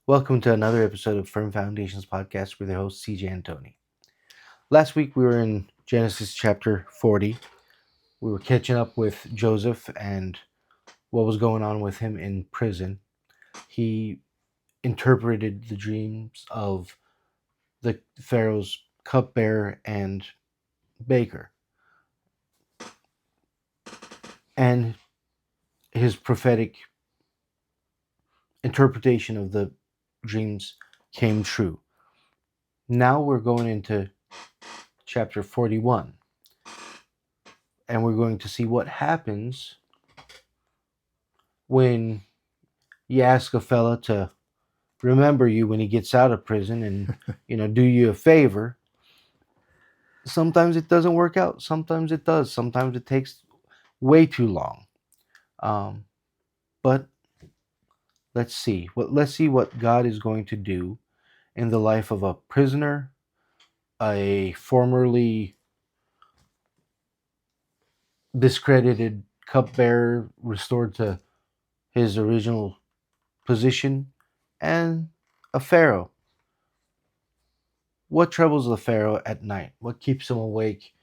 Welcome to another episode of Firm Foundations Podcast with your host CJ and Tony. Last week we were in Genesis chapter 40. We were catching up with Joseph and what was going on with him in prison. He interpreted the dreams of the Pharaoh's cupbearer and baker. And his prophetic interpretation of the dreams came true. Now we're going into chapter 41. And we're going to see what happens when you ask a fella to remember you when he gets out of prison and, do you a favor. Sometimes it doesn't work out. Sometimes it does. Sometimes it takes way too long. But let's see. Let's see what God is going to do in the life of a prisoner, a formerly discredited cupbearer restored to his original position, and a Pharaoh. What troubles the Pharaoh at night? What keeps him awake?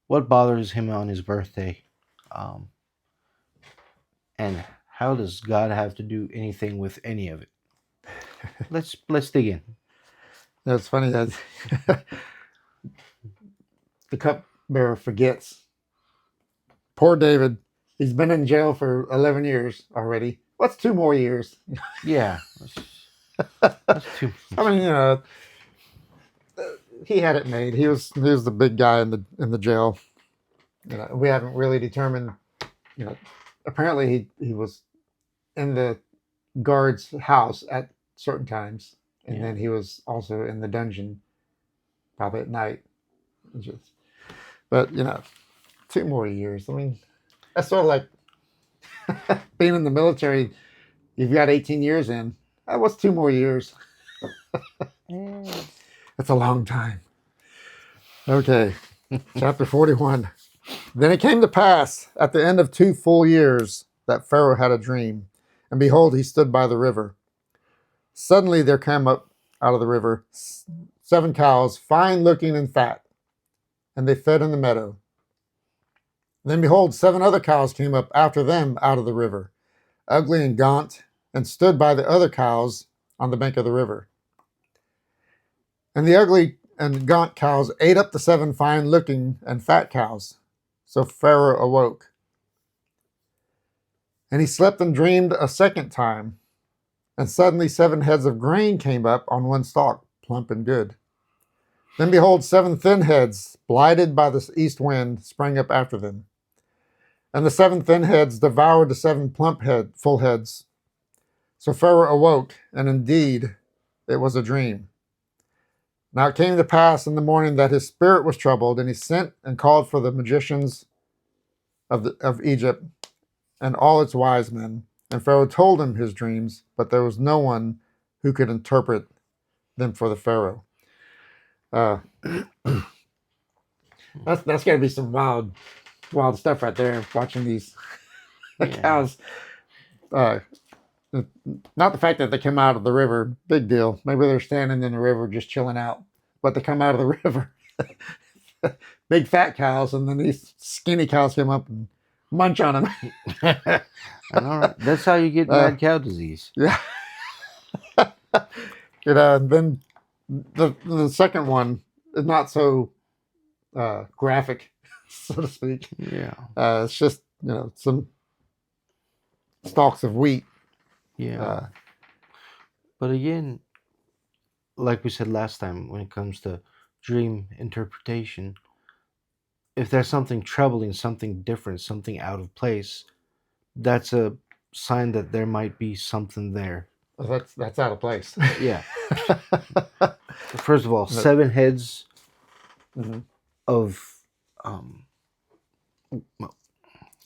What bothers him on his birthday? And how does God have to do anything with any of it? Let's dig in. It's funny that the cupbearer forgets. Poor David. He's been in jail for 11 years already. What's 2 more years? Yeah. That's too I mean, he had it made. He was the big guy in the jail. We haven't really determined. Apparently he was in the guard's house at certain times, and then he was also in the dungeon, probably at night. But 2 more years. I mean, that's sort of like being in the military. You've got 18 years in. What's 2 more years? That's a long time. Okay, chapter 41. Then it came to pass at the end of 2 full years that Pharaoh had a dream, and behold, he stood by the river. Suddenly there came up out of the river 7 cows, fine looking and fat, and they fed in the meadow. Then behold, 7 other cows came up after them out of the river, ugly and gaunt, and stood by the other cows on the bank of the river. And the ugly and gaunt cows ate up the 7 fine-looking and fat cows. So Pharaoh awoke. And he slept and dreamed a second time. And suddenly 7 heads of grain came up on one stalk, plump and good. Then behold, 7 thin heads, blighted by the east wind, sprang up after them. And the 7 thin heads devoured the 7 full heads. So Pharaoh awoke, and indeed it was a dream. Now it came to pass in the morning that his spirit was troubled, and he sent and called for the magicians of Egypt and all its wise men. And Pharaoh told him his dreams, but there was no one who could interpret them for the Pharaoh. That's got to be some wild stuff right there. Watching these cows. Not the fact that they come out of the river, big deal. Maybe they're standing in the river just chilling out, but they come out of the river. Big fat cows, and then these skinny cows come up and munch on them. All right. That's how you get mad cow disease. Yeah. And then the second one is not so graphic, so to speak. Yeah. It's just some stalks of wheat. Yeah. But again, like we said last time, when it comes to dream interpretation, if there's something troubling, something different, something out of place, that's a sign that there might be something there. Well, that's out of place. Yeah. First of all, 7 heads of I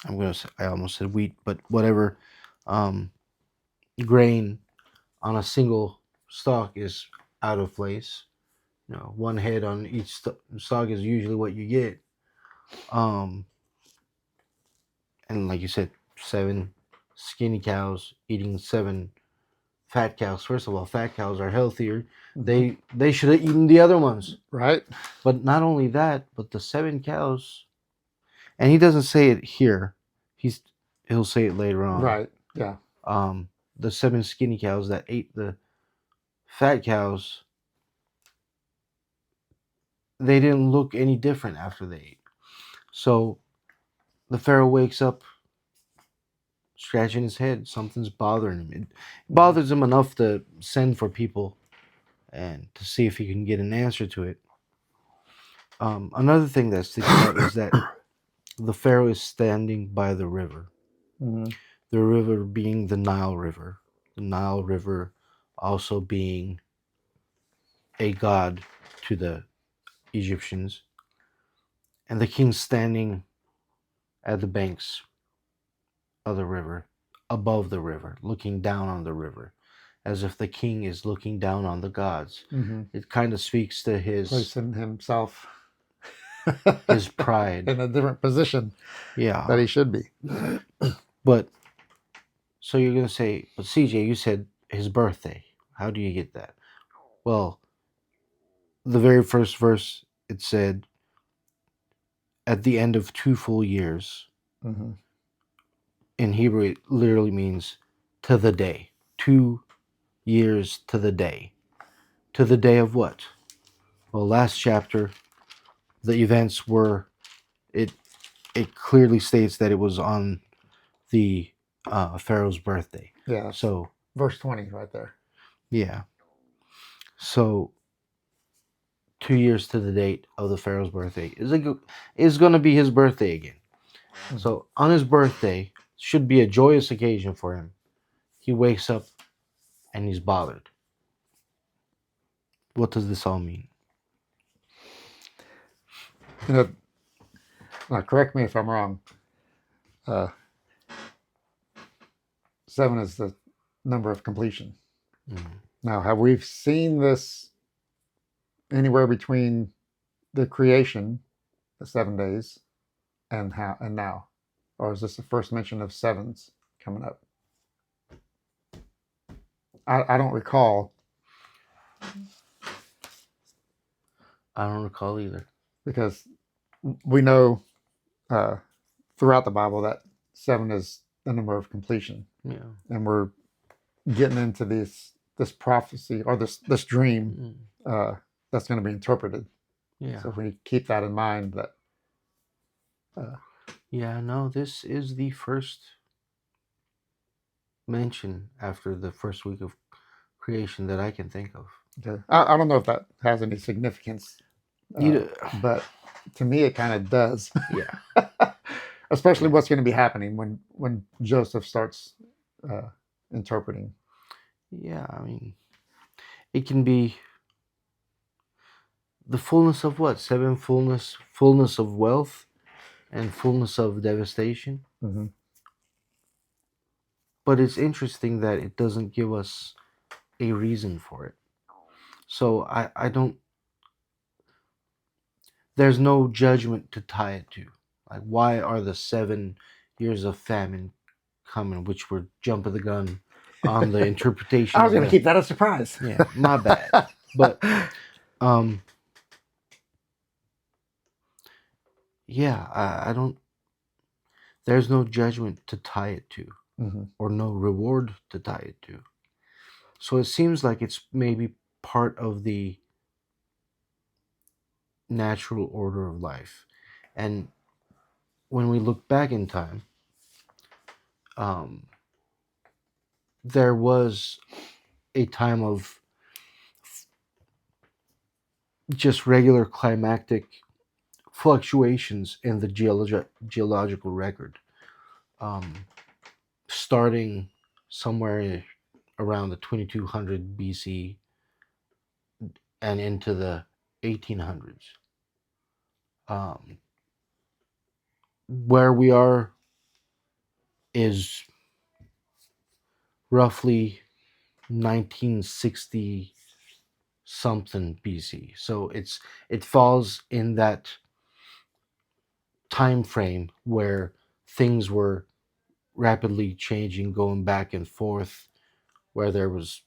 almost said wheat, but whatever, grain on a single stalk is out of place. 1 head on each stalk is usually what you get. And like you said, 7 skinny cows eating 7 fat cows. First of all, fat cows are healthier. Mhm. They should have eaten the other ones. Right? But not only that, but the 7 cows, and he doesn't say it here. He'll say it later on. Right. Yeah. Um, the 7 skinny cows that ate the fat cows, they didn't look any different after they ate. So the Pharaoh wakes up scratching his head. Something's bothering him. It bothers him enough to send for people and to see if he can get an answer to it. Another thing that sticks out is that the Pharaoh is standing by the river. Mhm. The river being the Nile River. The Nile River also being a god to the Egyptians. And the king standing at the banks of the river, above the river, looking down on the river, as if the king is looking down on the gods. Mhm. It kind of speaks to Placing himself his pride. in a different position that Yeah. he should be. But so you're gonna say, but CJ, you said his birthday. How do you get that? Well, the very first verse it said at the end of 2 full years. Mhm. In Hebrew, it literally means to the day. 2 years to the day. To the day of what? Well, last chapter, the events were it. It clearly states that it was on the Pharaoh's birthday. Yeah. So Verse 20 right there. yeah. So 2 years to the date of the Pharaoh's birthday is going to be his birthday again. Mhm. So on his birthday should be a joyous occasion for him. He wakes up and he's bothered. What does this all mean? You know, now correct me if I'm wrong. 7 is the number of completion. Mm. Now, have we seen this anywhere between the creation, the 7 days, and now, or is this the first mention of sevens coming up? I don't recall, I don't recall either. because we know throughout the Bible that 7 is the number of completion, Yeah. and we're getting into this prophecy, or this dream Mm. that's going to be interpreted. Yeah. So if we keep that in mind, that Yeah, no, this is the first mention after the first week of creation that I can think of. okay. I don't know if that has any significance, but to me it kind of does. Yeah. Especially what's going to be happening when Joseph starts uh, interpreting. Yeah, I mean, it can be the fullness of what? Seven fullness of wealth and fullness of devastation. Mm-hmm. But it's interesting that it doesn't give us a reason for it. So I don't, there's no judgment to tie it to. Like, why are the 7 years of famine coming, which we're jumping the gun on the interpretation I was of going to keep that a surprise. Yeah, my bad. But um yeah, I don't, there's no judgment to tie it to, Mm-hmm. or no reward to tie it to. So it seems like it's maybe part of the natural order of life. And when we look back in time, um, there was a time of just regular climactic fluctuations in the geological record, um, starting somewhere around the 2200 BC and into the 1800s. Where we are is roughly 1960 something BC. So it falls in that time frame where things were rapidly changing, going back and forth, where there was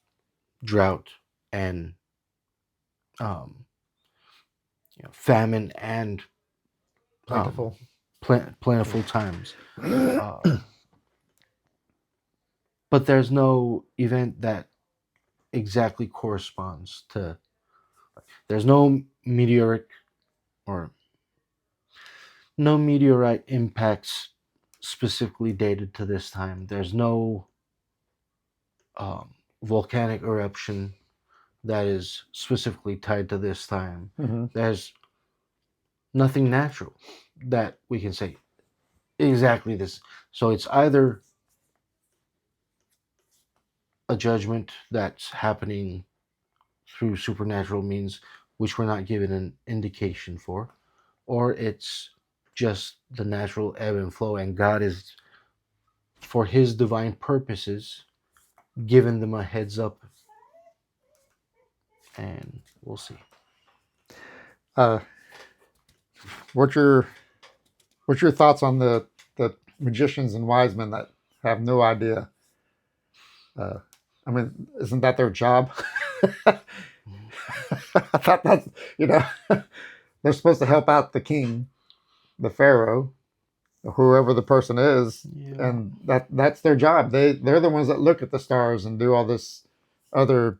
drought and um, famine and um, Plentiful. plentiful times. But there's no event that exactly corresponds to. There's no meteoric or no meteorite impacts specifically dated to this time. There's no volcanic eruption that is specifically tied to this time. Mm-hmm. There's nothing natural that we can say exactly this. So it's either a judgment that's happening through supernatural means, which we're not given an indication for, or it's just the natural ebb and flow, and God is, for His divine purposes, giving them a heads up, and we'll see. Uh, what's your thoughts on the magicians and wise men that have no idea? I mean, isn't that their job? I thought that's they're supposed to help out the king, the Pharaoh, whoever the person is, Yeah. and that's their job. They're the ones that look at the stars and do all this other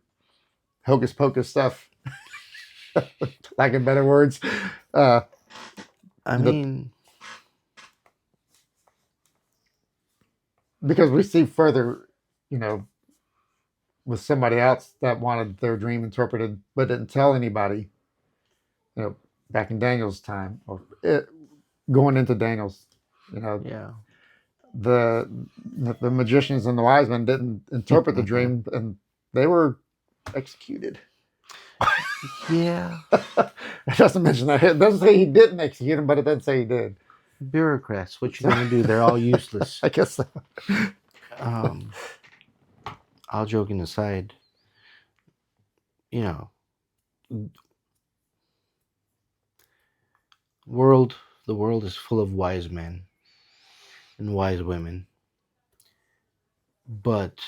hocus pocus stuff. Like in better words, I the, mean, because we see further, with somebody else that wanted their dream interpreted but didn't tell anybody. Back in Daniel's time, or going into Daniel's, yeah. the the magicians and the wise men didn't interpret the dream, and they were executed. Yeah. It doesn't mention that. It doesn't say he didn't execute him, but it doesn't say he did. Bureaucrats, what you gonna do? They're all useless. I guess so. Um, all joking aside, you know, world the world is full of wise men and wise women, but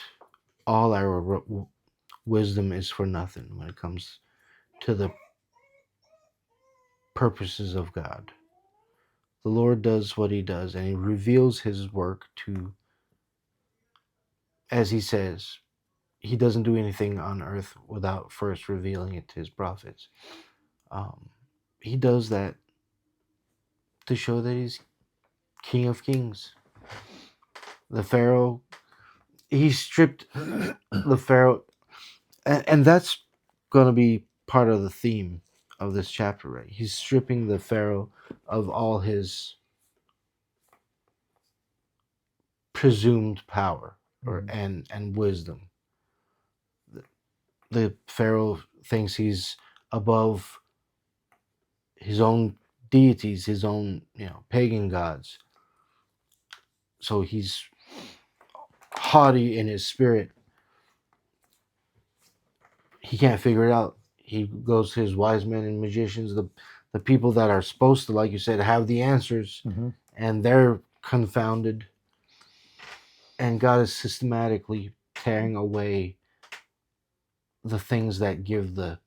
all our wisdom is for nothing when it comes to the purposes of God. The Lord does what He does, and He reveals His work to, as He says, He doesn't do anything on earth without first revealing it to His prophets. Um, he does that to show that He's King of Kings. The Pharaoh, He stripped the Pharaoh, and that's going to be part of the theme of this chapter, right? He's stripping the Pharaoh of all his presumed power and wisdom. The Pharaoh thinks he's above his own deities, his own pagan gods. So he's haughty in his spirit. He can't figure it out. He goes to his wise men and magicians, the people that are supposed to, like you said, have the answers, and they're confounded. And God is systematically tearing away the things that give the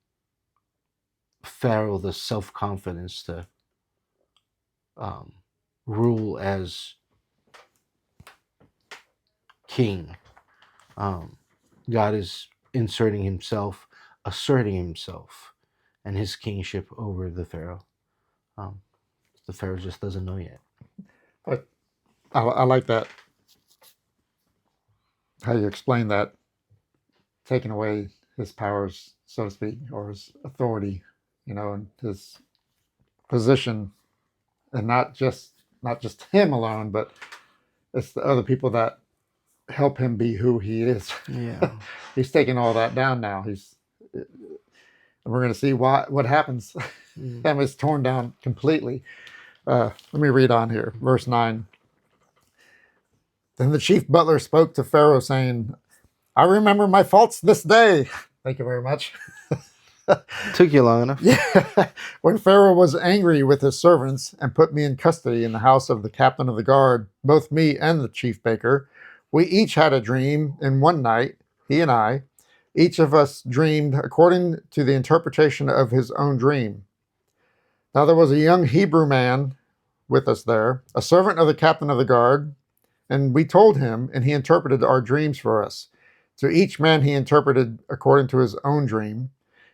Pharaoh the self-confidence to rule as king. God is inserting himself, asserting himself, and his kingship over the Pharaoh. The Pharaoh just doesn't know yet. I like that, how you explain that, taking away his powers, so to speak, or his authority, and his position, and not just him alone, but it's the other people that help him be who he is. Yeah. He's taking all that down now. We're going to see what happens. Them is torn down completely. Let me read on here, verse 9. Then the chief butler spoke to Pharaoh, saying, I remember my faults this day. Thank you very much. Took you long enough. Yeah. When Pharaoh was angry with his servants and put me in custody in the house of the captain of the guard, both me and the chief baker, we each had a dream in one night. he and I, each of us dreamed according to the interpretation of his own dream. Now there was a young Hebrew man with us there, a servant of the captain of the guard, and we told him, and he interpreted our dreams for us. To each man he interpreted according to his own dream.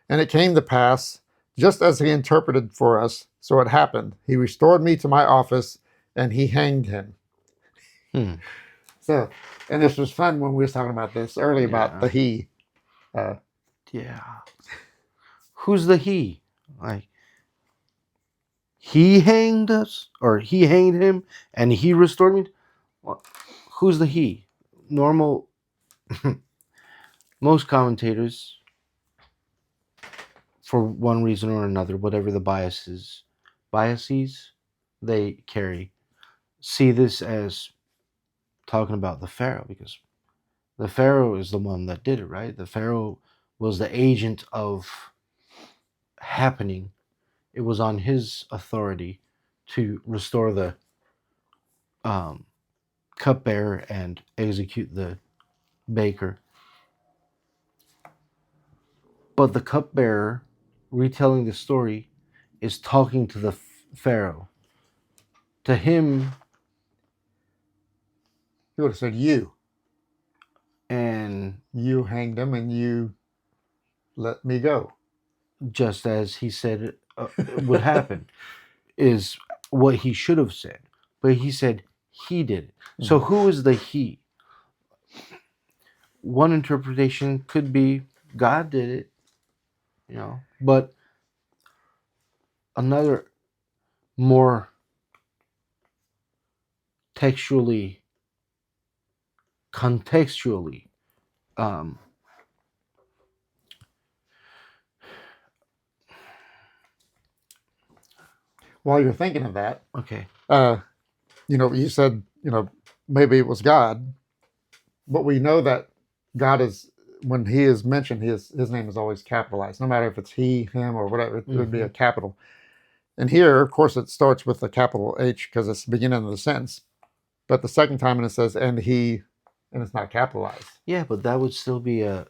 And it came to pass, just as he interpreted for us, so it happened. He restored me to my office, and he hanged him. Hmm. So, and this was fun when we was talking about this earlier about the Yeah. he. Yeah. Who's the he? Like, he hanged us, or he hanged him, and he restored me. Well, who's the he? Normal. Most commentators, for one reason or another, whatever the biases they carry, see this as talking about the Pharaoh, because the Pharaoh is the one that did it, right? The Pharaoh was the agent of happening. It was on his authority to restore the um, cupbearer and execute the baker. But the cupbearer, retelling the story, is talking to the Pharaoh. To him, He would have said, "You, and you hanged him, and you let me go." just as he said it would happen, is what he should have said. But he said he did it. So who is the he? One interpretation could be God did it, but another more textually, contextually, um, While you're thinking of that, okay, you said, maybe it was God, but we know that God is, when he is mentioned, his name is always capitalized, no matter if it's he, him, or whatever, it would be a capital. And here, of course, it starts with a capital H because it's the beginning of the sentence. But the second time, and it says, and he, and it's not capitalized. Yeah, but that would still be a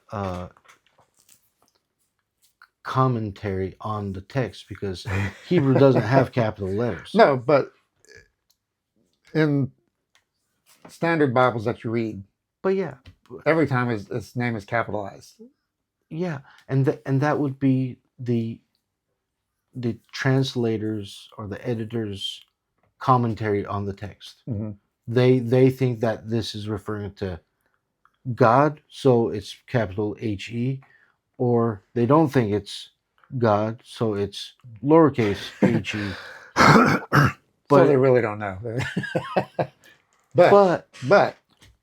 commentary on the text, because Hebrew doesn't have capital letters. No, but in standard Bibles that you read, But yeah, every time his name is capitalized. yeah, and that would be the translators or the editors' commentary on the text. Mm-hmm. They think that this is referring to God, so it's capital HE, or they don't think it's God, so it's lowercase HE. So they really don't know. But but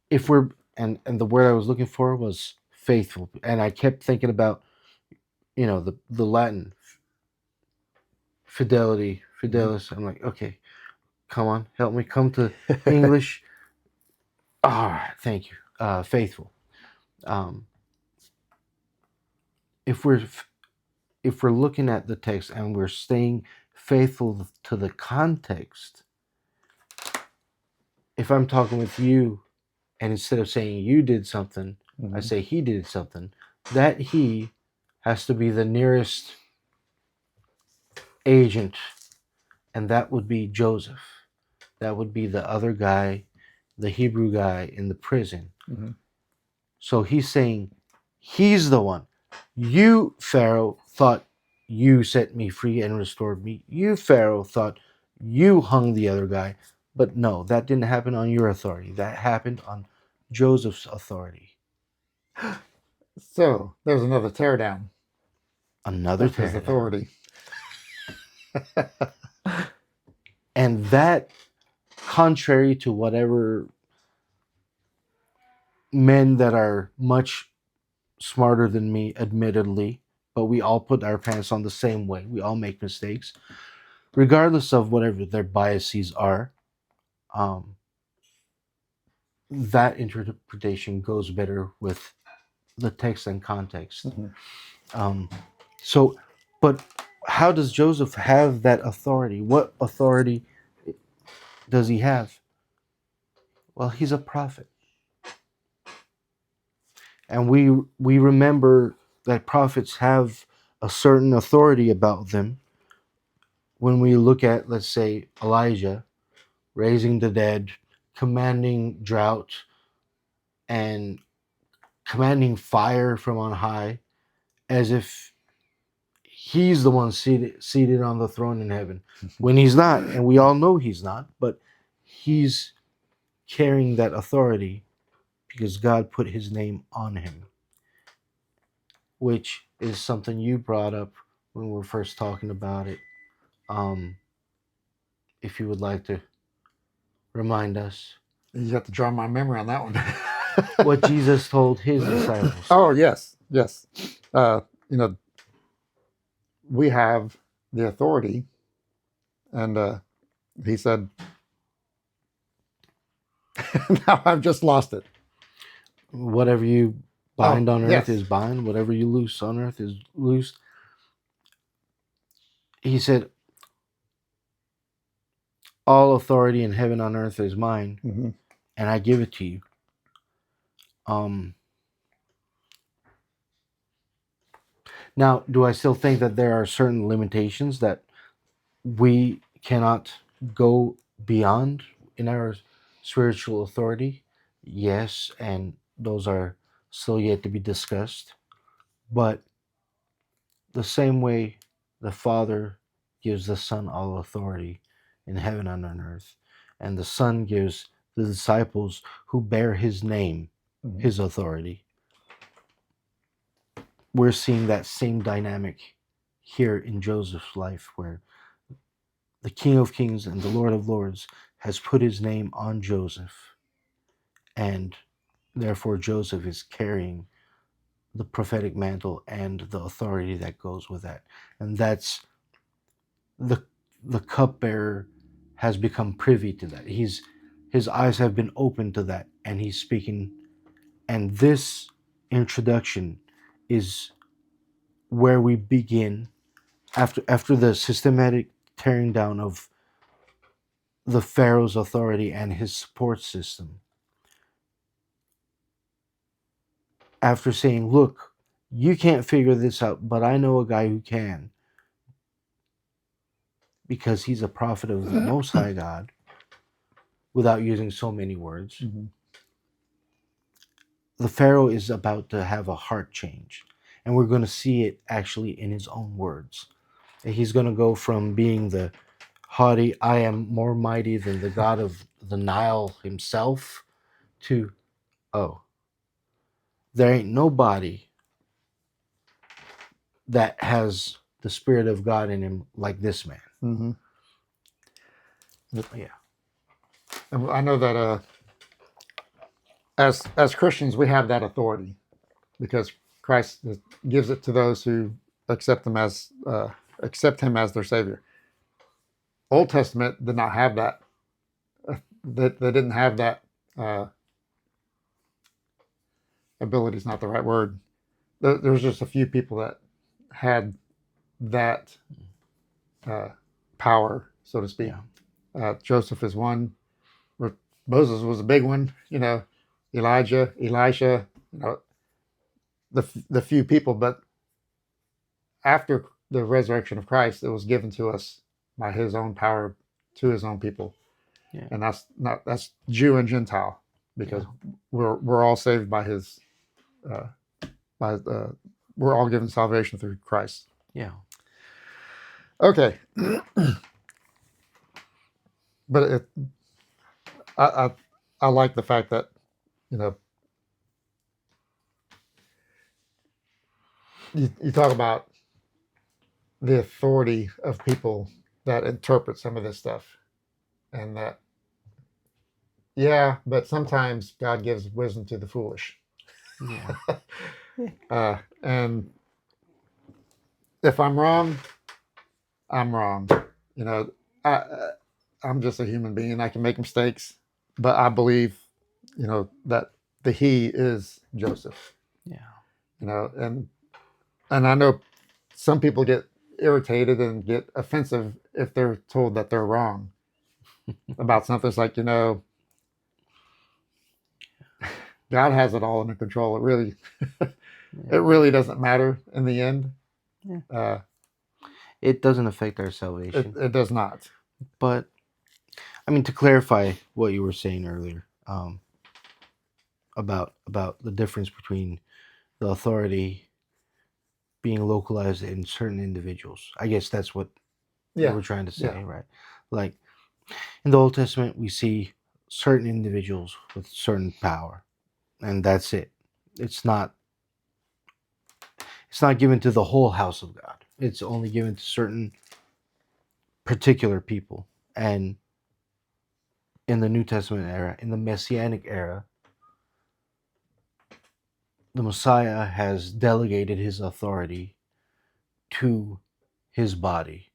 if we're, and the word I was looking for was faithful, and I kept thinking about the Latin fidelis. I'm like, okay, come on, help me come to English. All right, thank you. Faithful. Um, if we're looking at the text and we're staying faithful to the context, if I'm talking with you, and instead of saying you did something, I say he did something, that he has to be the nearest agent, and that would be Joseph. That would be the other guy, the Hebrew guy in the prison. So he's saying he's the one. You, Pharaoh, thought you set me free and restored me. You, Pharaoh, thought you hung the other guy. But no, that didn't happen on your authority. That happened on Joseph's authority. So there's another teardown Another of his teardown. authority. And that, contrary to whatever men that are much smarter than me, admittedly, but we all put our pants on the same way. We all make mistakes, regardless of whatever their biases are. That interpretation goes better with the text and context. So, but how does Joseph have that authority? What authority does he have? Well, he's a prophet. And we remember that prophets have a certain authority about them when we look at, let's say, Elijah raising the dead, commanding drought, and commanding fire from on high, as if he's the one seated on the throne in heaven, when he's not, and we all know he's not, but he's carrying that authority because God put his name on him, which is something you brought up when we were first talking about it. Um, if you would like to remind us You have to draw my memory on that one. what Jesus told his disciples. Oh, yes, yes. You know, we have the authority, and he said, now I've just lost it. Whatever you bind on earth yes. is bind, whatever you loose on earth is loosed. He said, all authority in heaven on earth is mine, Mm-hmm. and I give it to you. Now, do I still think that there are certain limitations that we cannot go beyond in our spiritual authority? Yes, and those are still yet to be discussed. But the same way the Father gives the Son all authority in heaven and on earth, and the Son gives the disciples who bear his name his authority, we're seeing that same dynamic here in Joseph's life, where the King of Kings and the Lord of Lords has put his name on Joseph, and therefore Joseph is carrying the prophetic mantle and the authority that goes with that. And that's the cupbearer has become privy to that. His eyes have been opened to that, and he's speaking. And this introduction is where we begin after the systematic tearing down of the Pharaoh's authority and his support system. After saying, look, you can't figure this out, but I know a guy who can, because he's a prophet of the Most High God, without using so many words. Mm-hmm. The Pharaoh is about to have a heart change, and we're going to see it actually in his own words. He's going to go from being the haughty, I am more mighty than the god of the Nile himself, to, oh, there ain't nobody that has the Spirit of God in him like this man. Mm-hmm. Yeah. And I know that as Christians, we have that authority because Christ gives it to those who accept him as their Savior. Old Testament did not have that. They didn't have that ability. Is not the right word. There's just a few people that had that power, so to speak. Yeah. Joseph is one. Moses was a big one. Elijah, Elisha. The few people, but after the resurrection of Christ, it was given to us by His own power to His own people, and that's Jew and Gentile, because we're all saved by His we're all given salvation through Christ. Yeah. Okay, but I like the fact that you talk about the authority of people that interpret some of this stuff, and that but sometimes God gives wisdom to the foolish. Yeah. And if I'm wrong, I'm wrong. I'm just a human being. I can make mistakes, but I believe, that the He is Joseph. Yeah. And I know some people get irritated and get offensive if they're told that they're wrong about something. It's like, God has it all under control. It Yeah. really doesn't matter in the end. Yeah. Uh, It doesn't affect our salvation. it does not. But I mean, to clarify what you were saying earlier, about the difference between the authority being localized in certain individuals. I guess that's what you Yeah, were trying to yeah, say, right? Like in the Old Testament, we see certain individuals with certain power, and that's it. It's not it's not given to the whole house of God. It's only given to certain particular people. And in the New Testament era, in the Messianic era, the Messiah has delegated his authority to his body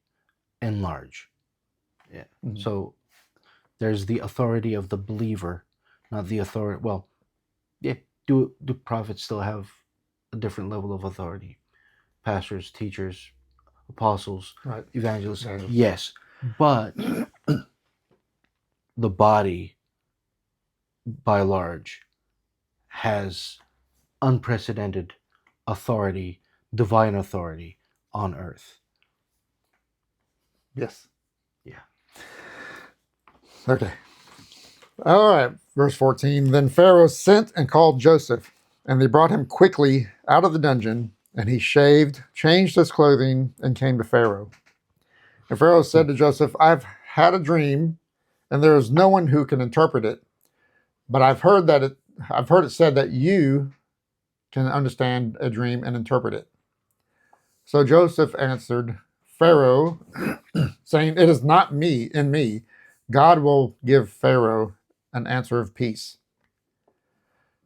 in large. Yeah. mhm, So there's the authority of the believer, not the authority. Well, yeah. Do prophets still have a different level of authority? Pastors, teachers, apostles, right. evangelists. Evangelist, Yes, but yeah. the body, by large, has unprecedented authority, divine authority on earth. Yes. Yeah. Okay. All right. Verse 14. Then Pharaoh sent and called Joseph, and they brought him quickly out of the dungeon, and he shaved, changed his clothing, and came to Pharaoh. And Pharaoh said to Joseph, I've had a dream, and there is no one who can interpret it. But I've heard it said that you can understand a dream and interpret it. So Joseph answered Pharaoh, saying, It is not me in me. God will give Pharaoh an answer of peace.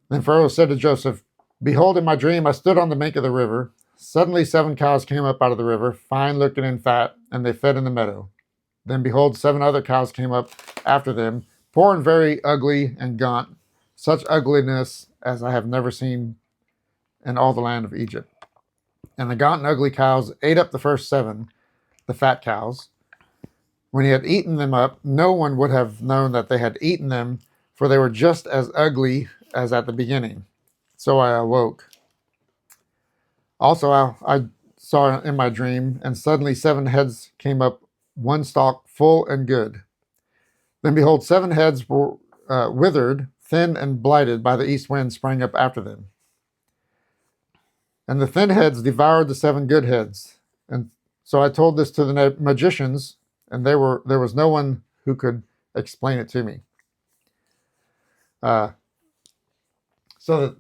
Then Pharaoh said to Joseph, Behold, in my dream I stood on the bank of the river. Suddenly 7 cows came up out of the river, fine looking and fat, and they fed in the meadow. Then behold, 7 other cows came up after them, poor and very ugly and gaunt, such ugliness as I have never seen in all the land of Egypt. And the gaunt and ugly cows ate up the first 7, the fat cows. When he had eaten them up, no one would have known that they had eaten them, for they were just as ugly as at the beginning. So I awoke. Also, I saw in my dream, and suddenly 7 heads came up, one stalk full and good. Then behold, 7 heads were withered, thin and blighted by the east wind sprang up after them. And the thin heads devoured the 7 good heads. And so I told this to the magicians, and there was no one who could explain it to me. Uh, so that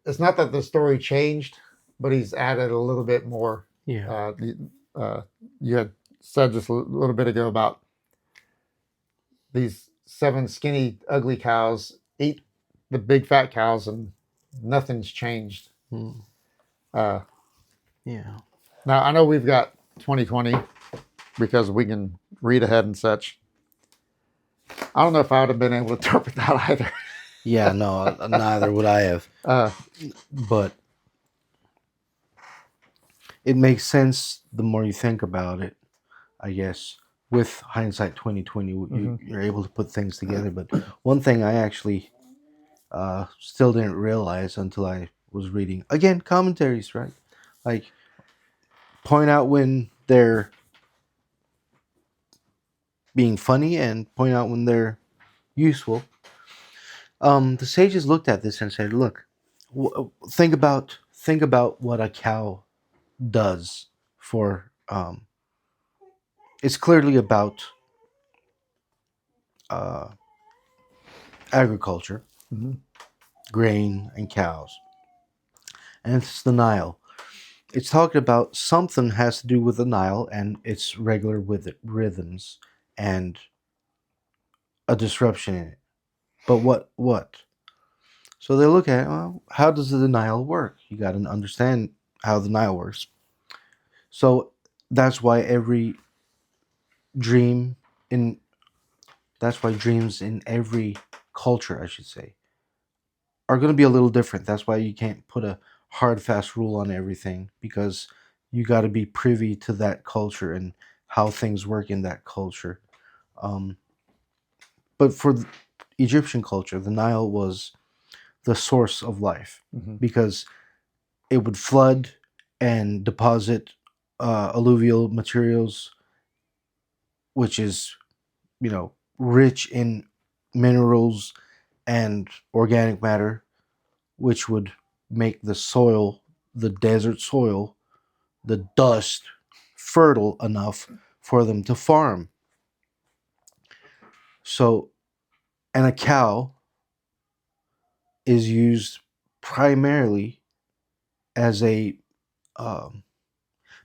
it's not that the story changed, but he's added a little bit more. Yeah. You had said just a little bit ago about these 7 skinny, ugly cows eat the big fat cows, and nothing's changed. Mm. Uh, Yeah. Now I know we've got 2020 because we can read ahead and such. I don't know if I would have been able to interpret that either. Yeah. No, neither would I have. Uh, But it makes sense the more you think about it. I guess with hindsight 2020, mhm. you're able to put things together. But one thing I actually still didn't realize until I was reading again commentaries, right? Like point out when they're being funny and point out when they're useful. The sages looked at this and said, "Look, think about what a cow does for." It's clearly about uh, agriculture, Mhm. grain, and cows, and it's the Nile. It's talking about something has to do with the Nile and its regular with rhythms and a disruption in it. But what? What? So they look at, well, how does the Nile work? You got to understand how the Nile works. So that's why every dream in that's why dreams in every culture, I should say, are going to be a little different. That's why you can't put a hard fast rule on everything because you got to be privy to that culture and how things work in that culture. Um, but for the Egyptian culture, the Nile was the source of life, Mhm. because it would flood and deposit alluvial materials, which is, rich in minerals and organic matter, which would make the soil, the desert soil, the dust, fertile enough for them to farm. So, and a cow is used primarily as a, um,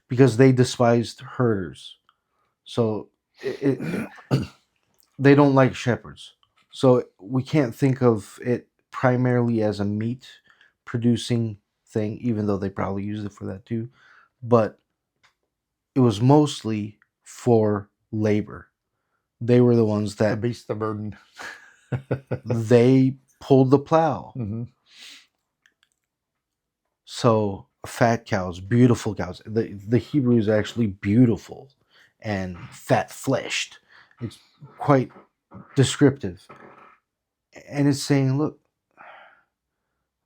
because they despised herders. So they don't like shepherds. So we can't think of it primarily as a meat producing thing, even though they probably used it for that too. But it was mostly for labor. They were the ones The that beast of burden. they pulled the plow. Mm-hmm. So fat cows, beautiful cows. The Hebrew is actually beautiful and fat fleshed. It's quite descriptive. And it's saying, look,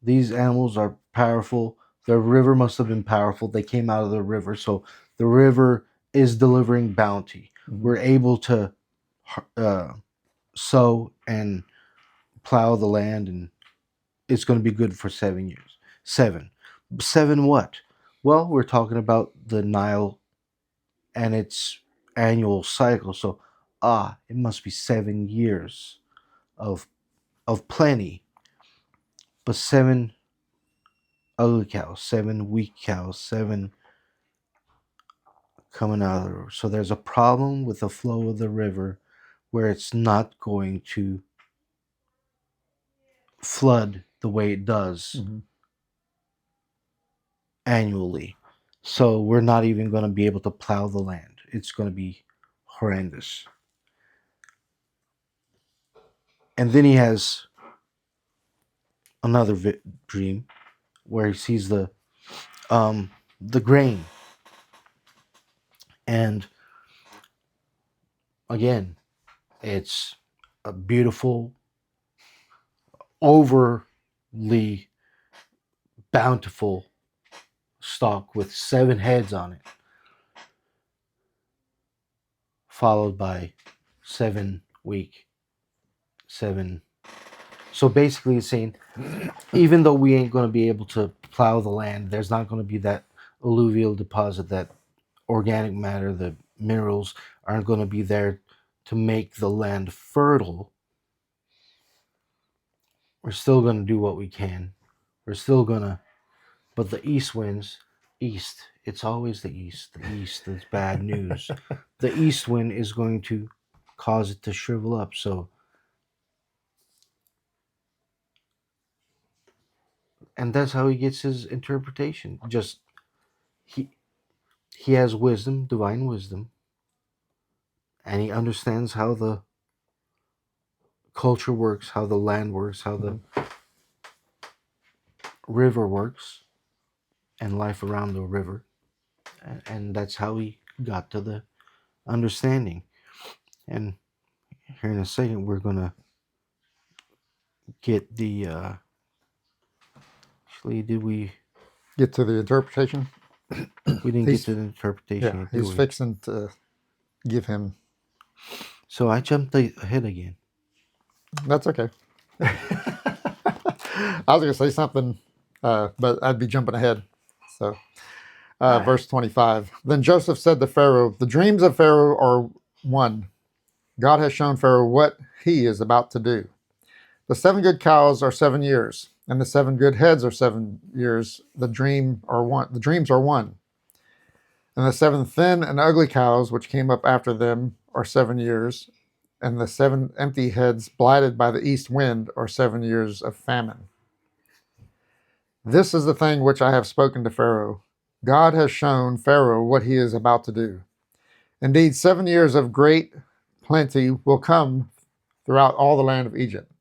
these animals are powerful. The river must have been powerful. They came out of the river. So the river is delivering bounty. Mm-hmm. We're able to uh, sow and plow the land, and it's going to be good for 7 years. Seven what? Well, we're talking about the Nile and its annual cycle. So, it must be 7 years of plenty, but seven ugly cows, seven weak cows, seven coming out of the river. So there's a problem with the flow of the river where it's not going to flood the way it does Mm-hmm. annually. So we're not even going to be able to plow the land. It's going to be horrendous. And then he has another dream where he sees the grain, and again, it's a beautiful, overly bountiful stalk with 7 heads on it, followed by 7 week, seven. So basically, it's saying, even though we ain't going to be able to plow the land, there's not going to be that alluvial deposit, that organic matter, the minerals aren't going to be there to make the land fertile. We're still going to do what we can. We're still going to, but the east winds, east, it's always the east. The east is bad news. The east wind is going to cause it to shrivel up. So, and that's how he gets his interpretation. Just he he has wisdom, divine wisdom, and he understands how the culture works, how the land works, how the Mm-hmm. river works, and life around the river. And that's how he got to the understanding. And here in a second, we're going to get the. Actually, did we. Get to the interpretation. We didn't get He's to the interpretation Yeah, yet, did he's we? fixing to give him. So I jumped ahead again. That's okay. I was going to say something, but I'd be jumping ahead. So, verse 25. Then Joseph said to Pharaoh, "The dreams of Pharaoh are one. God has shown Pharaoh what he is about to do. The 7 good cows are 7 years, and the 7 good heads are 7 years. The dreams are one. And the 7 thin and ugly cows which came up after them are 7 years, and the 7 empty heads blighted by the east wind are 7 years of famine. This is the thing which I have spoken to Pharaoh. God has shown Pharaoh what he is about to do. Indeed, 7 years of great plenty will come throughout all the land of Egypt.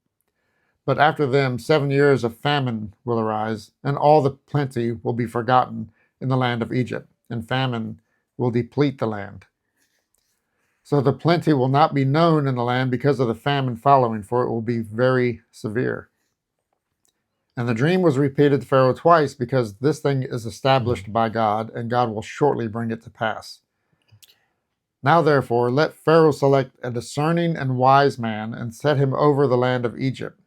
But after them, 7 years of famine will arise, and all the plenty will be forgotten in the land of Egypt, and famine will deplete the land. So the plenty will not be known in the land because of the famine following, for it will be very severe. And the dream was repeated to Pharaoh twice because this thing is established Mhm. by God, and God will shortly bring it to pass. Now, therefore, let Pharaoh select a discerning and wise man and set him over the land of Egypt.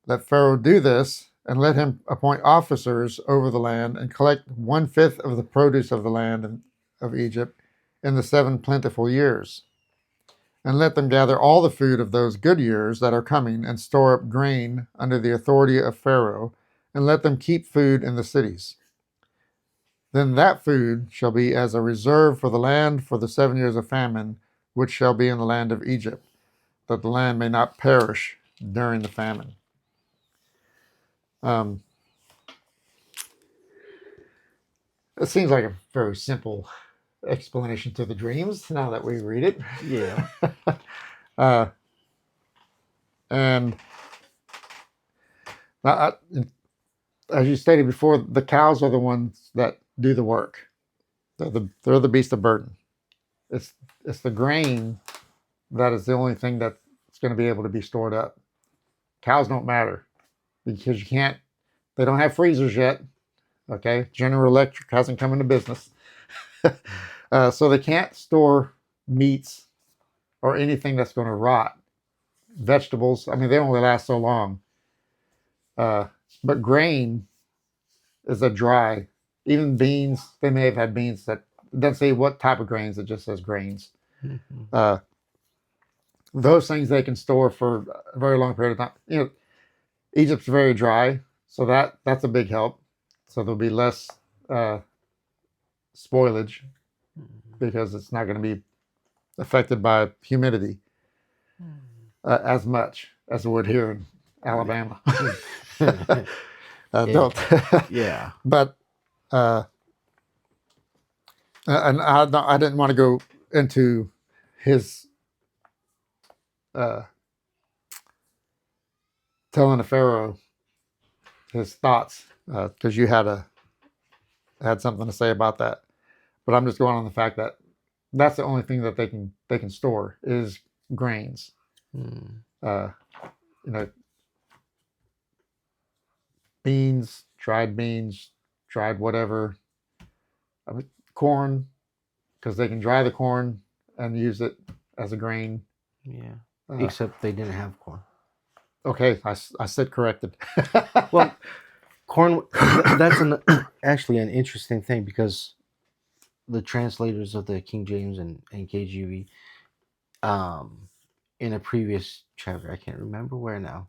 Let Pharaoh do this, and let him appoint officers over the land and collect 1/5 of the produce of the land of Egypt in the 7 plentiful years. And let them gather all the food of those good years that are coming and store up grain under the authority of Pharaoh, and let them keep food in the cities. Then that food shall be as a reserve for the land for the 7 years of famine, which shall be in the land of Egypt, that the land may not perish during the famine. Um, it seems like a very simple explanation to the dreams now that we read it. Yeah. uh, and I, as you stated before, the cows are the ones that do the work. They're the beast of burden. It's it's the grain that is the only thing that's going to be able to be stored up. Cows don't matter because you can't. They don't have freezers yet. Okay, General Electric hasn't come into business, so they can't store meats or anything that's going to rot. Vegetables, I mean, they only last so long. Uh, but grain is a dry. Even beans, they may have had beans that it doesn't say what type of grains. It just says grains. Mhm. Uh, those things they can store for a very long period of time. Egypt's very dry, so that's a big help. So there'll be less uh, spoilage because it's not going to be affected by humidity as much as it would here in Alabama. Yeah. Don't. Yeah. But and I didn't want to go into his uh, telling the Pharaoh his thoughts because you had something to say about that. But I'm just going on the fact that that's the only thing that they can store is grains. Mm. Uh, you know, beans, dried whatever. I mean, corn because they can dry the corn and use it as a grain. Yeah. Uh, Except they didn't have corn. okay, I said corrected. Well, corn. That's actually an interesting thing because the translators of the King James and KJV, um, in a previous chapter, I can't remember where now,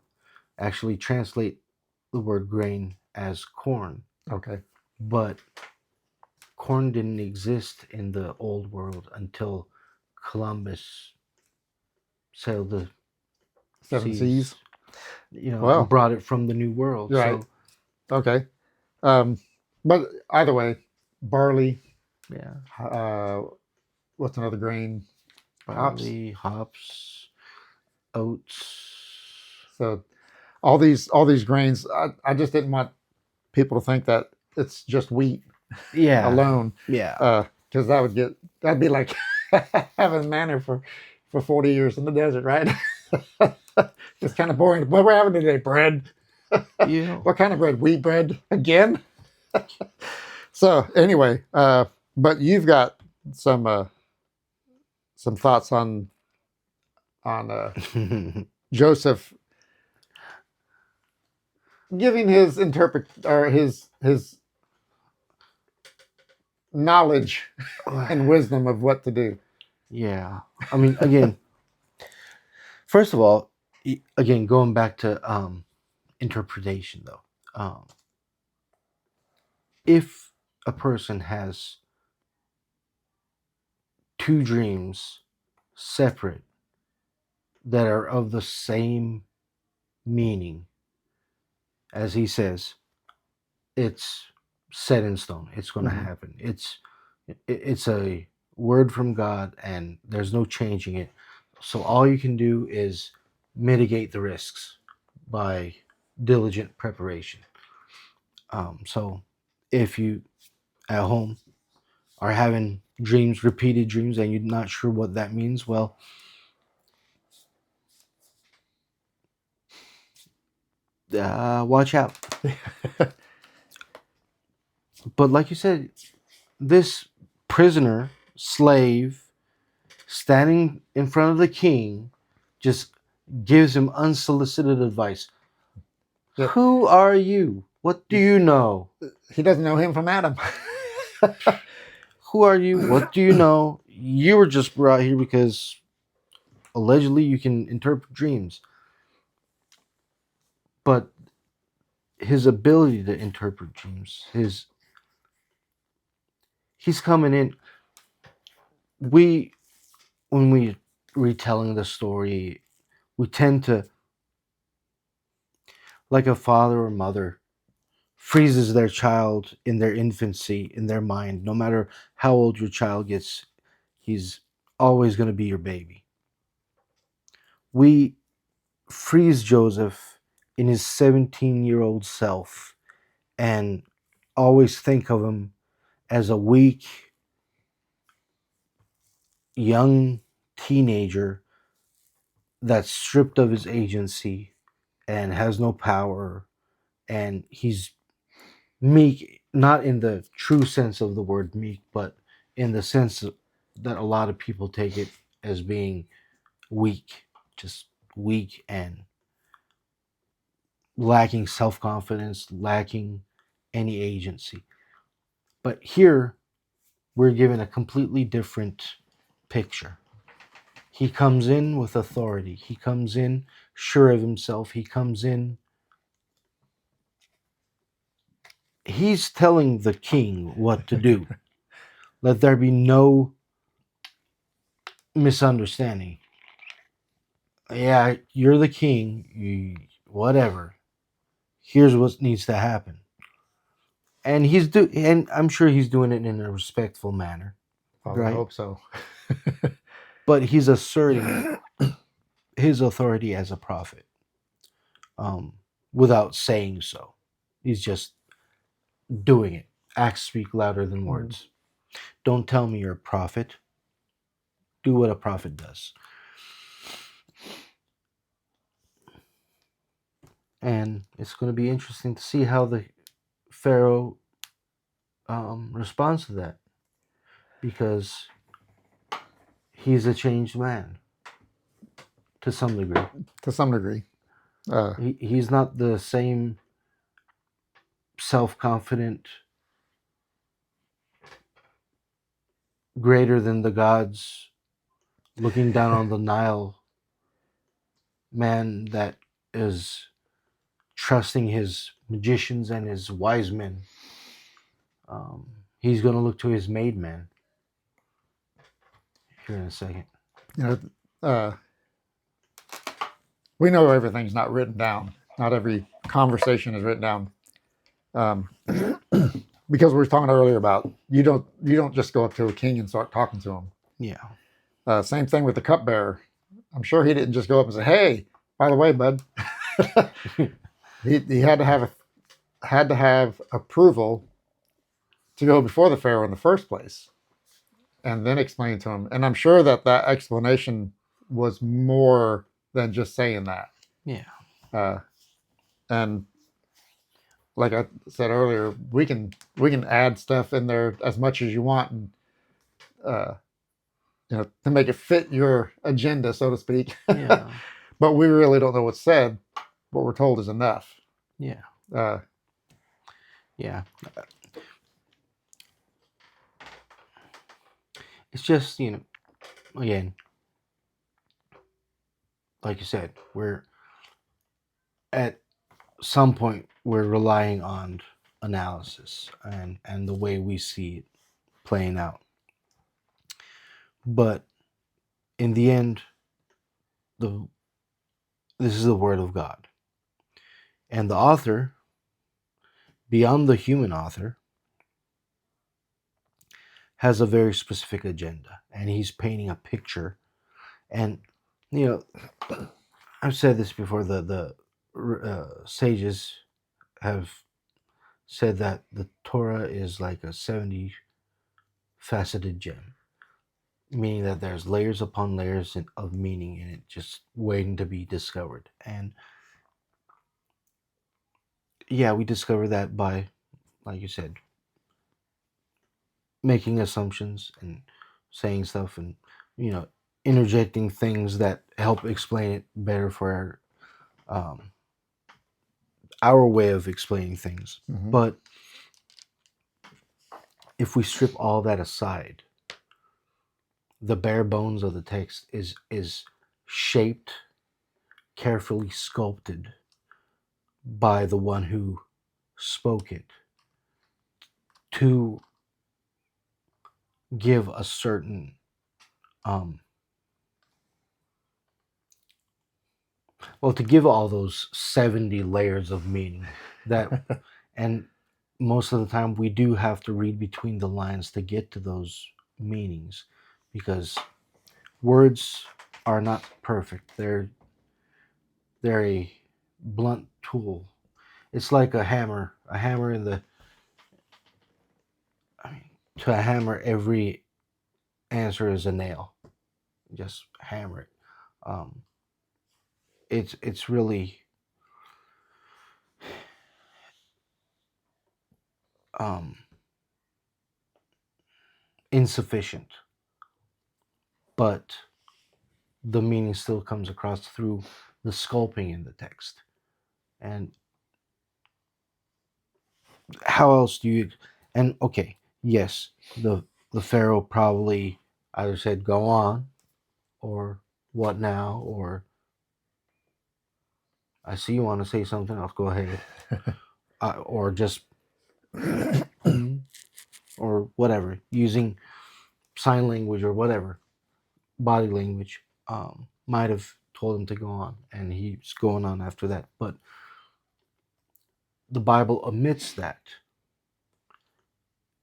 actually translate the word grain as corn. Okay, But corn didn't exist in the old world until Columbus sailed the seven seas. seas, and Well, brought it from the New World. you're right. So, Okay, um, but either way, barley. yeah, Uh, what's another grain? Hops. barley, hops, oats. So all these grains. I just didn't want people to think that it's just wheat Yeah, alone, yeah. because that'd be like having manna for 40 years in the desert, right? It's kind of boring. What we're having today, bread. You know, What kind of bread? Wheat bread again. So anyway, but you've got some some thoughts on Joseph giving his interpret or his knowledge and wisdom of what to do. yeah. I mean, again, first of all, again, going back to interpretation, though, if a person has two dreams separate that are of the same meaning, as he says, it's set in stone. It's going to Mhm. happen. It's a word from God, and there's no changing it. So all you can do is mitigate the risks by diligent preparation. So if you at home are having dreams, repeated dreams, and you're not sure what that means, well, watch out. But like you said, this prisoner, slave, standing in front of the king, just gives him unsolicited advice. Yeah. Who are you? What do you know? He doesn't know him from Adam. Who are you? What do you know? You were just brought here because allegedly you can interpret dreams. But his ability to interpret dreams, he's coming in. When we retelling the story, we tend to, like a father or mother freezes their child in their infancy, in their mind. No matter how old your child gets, he's always going to be your baby. We freeze Joseph in his 17-year-old self and always think of him as a weak, young teenager that's stripped of his agency and has no power, and he's meek, not in the true sense of the word meek, but in the sense that a lot of people take it as being weak, just weak and lacking self-confidence, lacking any agency. But here we're given a completely different picture. He comes in with authority. He comes in sure of himself. He comes in. He's telling the king what to do. Let there be no misunderstanding. Yeah, you're the king. Whatever. Here's what needs to happen. And and I'm sure he's doing it in a respectful manner, I would right? hope so. But he's asserting his authority as a prophet, um, without saying so. He's just doing it. Acts speak louder than words. Don't tell me you're a prophet. Do what a prophet does. And it's going to be interesting to see how the Pharaoh responds to that, because he's a changed man to some degree. To some degree. He's not the same self-confident, greater than the gods, looking down on the Nile man that is trusting his magicians and his wise men. He's going to look to his maid man here in a second. You know, uh, we know everything's not written down. Not every conversation is written down. Because we were talking earlier about you don't just go up to a king and start talking to him. Yeah. Same thing with the cupbearer. I'm sure he didn't just go up and say, "Hey, by the way, bud." he had to have approval to go before the Pharaoh in the first place, and then explain to him. And I'm sure that explanation was more than just saying that. Yeah. And like I said earlier, we can add stuff in there as much as you want, and to make it fit your agenda, so to speak. Yeah. But we really don't know what's said. What we're told is enough. Yeah. Yeah. It's just, again, like you said, we're at some point we're relying on analysis and the way we see it playing out. But in the end, this is the word of God. And the author, beyond the human author, has a very specific agenda, and he's painting a picture. And I've said this before. The sages have said that the Torah is like a 70 faceted gem, meaning that there's layers upon layers of meaning in it, just waiting to be discovered. And yeah, we discover that by, like you said, making assumptions and saying stuff, and you know, interjecting things that help explain it better for our way of explaining things. Hmm. But if we strip all that aside, the bare bones of the text is shaped, carefully sculpted by the one who spoke it to give a certain um to give all those 70 layers of meaning that, and most of the time we do have to read between the lines to get to those meanings, because words are not perfect. They're a blunt tool. It's like a hammer. A hammer in the I mean, to a hammer, every answer is a nail. Just hammer it. Um, it's really um, insufficient, but the meaning still comes across through the sculpting in the text. And how else do you? And okay, yes, the Pharaoh probably either said go on, or what now, or I see you want to say something. I'll go ahead, or just or whatever, using sign language or whatever, body language, might have told him to go on, and he's going on after that. But the Bible omits that,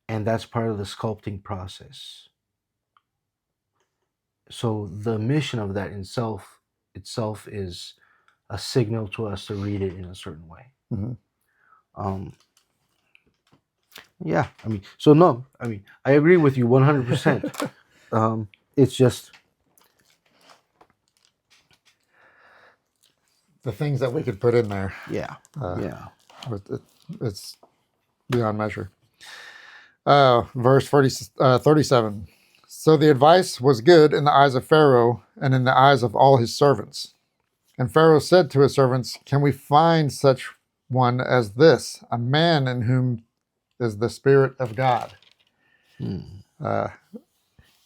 and that's part of the sculpting process. So the omission of that in itself is a signal to us to read it in a certain way. Hmm. Um, yeah, I mean, so no, I mean, I agree with you 100%. It's just, The things that we could put in there, yeah, uh, yeah. it's beyond measure. Verse 37. So the advice was good in the eyes of Pharaoh and in the eyes of all his servants. And Pharaoh said to his servants, can we find such one as this, a man in whom is the Spirit of God? Hmm. Uh,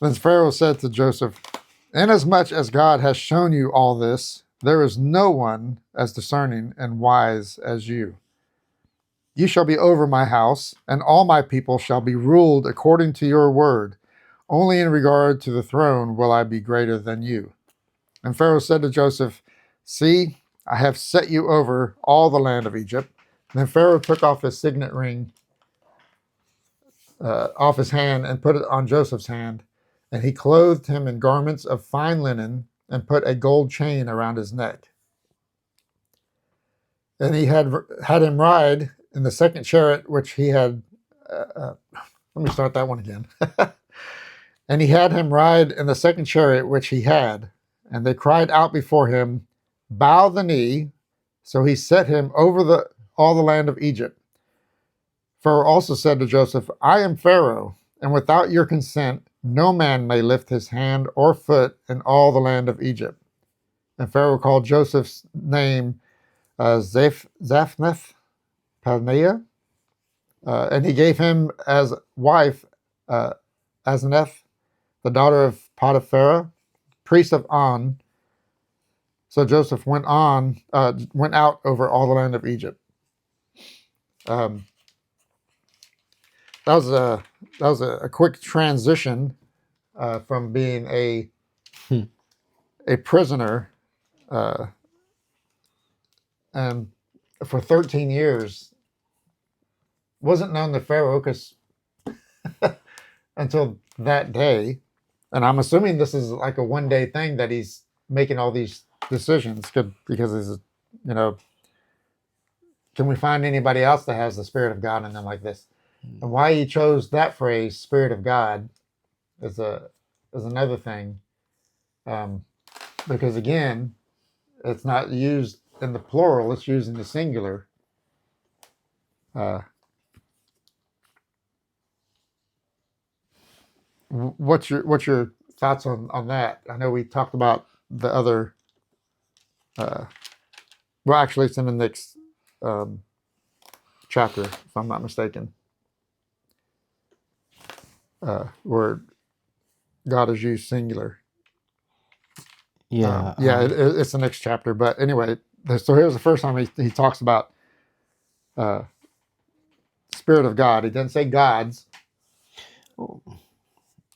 then Pharaoh said to Joseph, inasmuch as God has shown you all this, there is no one as discerning and wise as you. You shall be over my house, and all my people shall be ruled according to your word. Only in regard to the throne will I be greater than you. And Pharaoh said to Joseph, see, I have set you over all the land of Egypt. And then Pharaoh took off his signet ring off his hand and put it on Joseph's hand. And he clothed him in garments of fine linen and put a gold chain around his neck. And he had him ride in the second chariot which he had. Let me start that one again. And he had him ride in the second chariot which he had. And they cried out before him, bow the knee. So he set him over all the land of Egypt. Pharaoh also said to Joseph, I am Pharaoh, and without your consent, no man may lift his hand or foot in all the land of Egypt. And Pharaoh called Joseph's name Zaphnath Paneah, and he gave him as wife Asenath, the daughter of Potiphar, priest of On. So Joseph went out over all the land of Egypt. Um, that was a quick transition from being Hmm. a prisoner, uh, and for 13 years wasn't known to Pharaoh because until that day, and I'm assuming this is like a one day thing that he's making all these decisions because he's, you know, can we find anybody else that has the Spirit of God in them like this? And why he chose that phrase, Spirit of God, is another thing, um, because again, it's not used in the plural; it's used in the singular. Uh, what's your thoughts on that? I know we talked about the other. Uh, well, actually, it's in the next um, chapter, if I'm not mistaken, where God is used singular. Yeah. Yeah, it's the next chapter. But anyway, so here's the first time he talks about uh, Spirit of God. He doesn't say gods.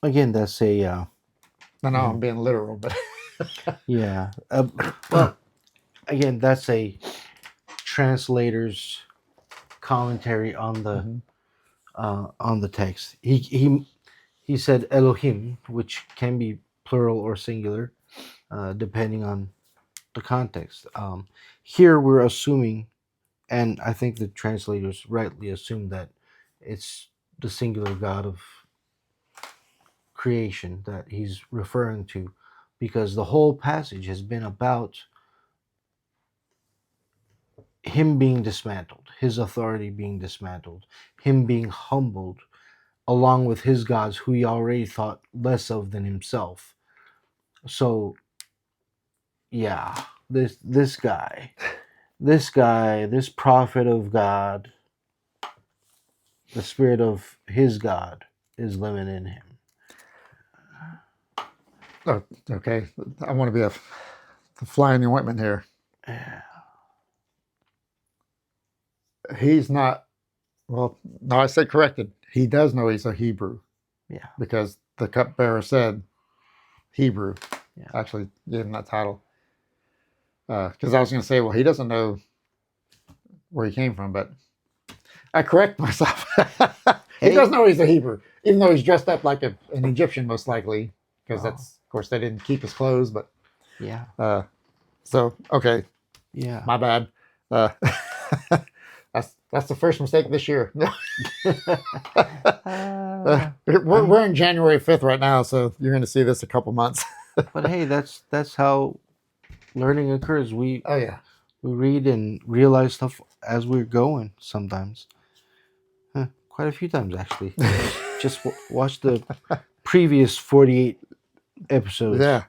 Again, that's a I know I'm being literal, but yeah. Well, again, that's a translator's commentary Mhm. on the text. He said Elohim, which can be plural or singular, depending on the context. Here we're assuming, and I think the translators rightly assume that it's the singular God of creation that he's referring to, because the whole passage has been about him being dismantled, his authority being dismantled, him being humbled, along with his gods who he already thought less of than himself. So yeah, this prophet of God, the spirit of his God is living in him. Oh, okay. I want to be a fly in the ointment here. Yeah. He's not. Well, no, I said corrected. He does know he's a Hebrew Yeah. because the cupbearer said Hebrew. Yeah. Actually, gave him that title. Because I was going to say, well, he doesn't know where he came from, but I correct myself. He Hey. does know he's a Hebrew, even though he's dressed up like an Egyptian, most likely, because Oh. that's, of course, they didn't keep his clothes. But Yeah. so okay, Yeah. my bad. Uh, that's the first mistake this year. We're in January 5th right now, so you're going to see this a couple months. But hey, that's how learning occurs. Oh yeah. We read and realize stuff as we're going sometimes. Quite a few times actually. Just watch the previous 48 episodes. Yeah.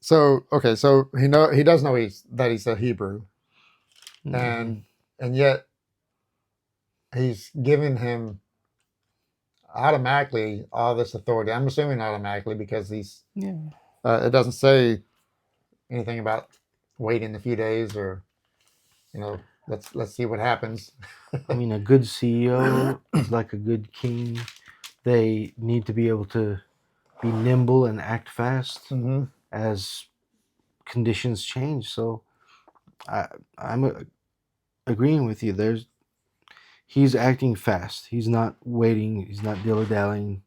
So okay, so he does know he's a Hebrew, Mhm. and yet he's giving him automatically all this authority. I'm assuming automatically because he's. Yeah. It doesn't say anything about waiting a few days or let's see what happens. I mean, a good CEO is like a good king. They need to be able to be nimble and act fast Mm-hmm. as conditions change. So I, I'm agreeing with you. He's acting fast. He's not waiting. He's not dilly dallying.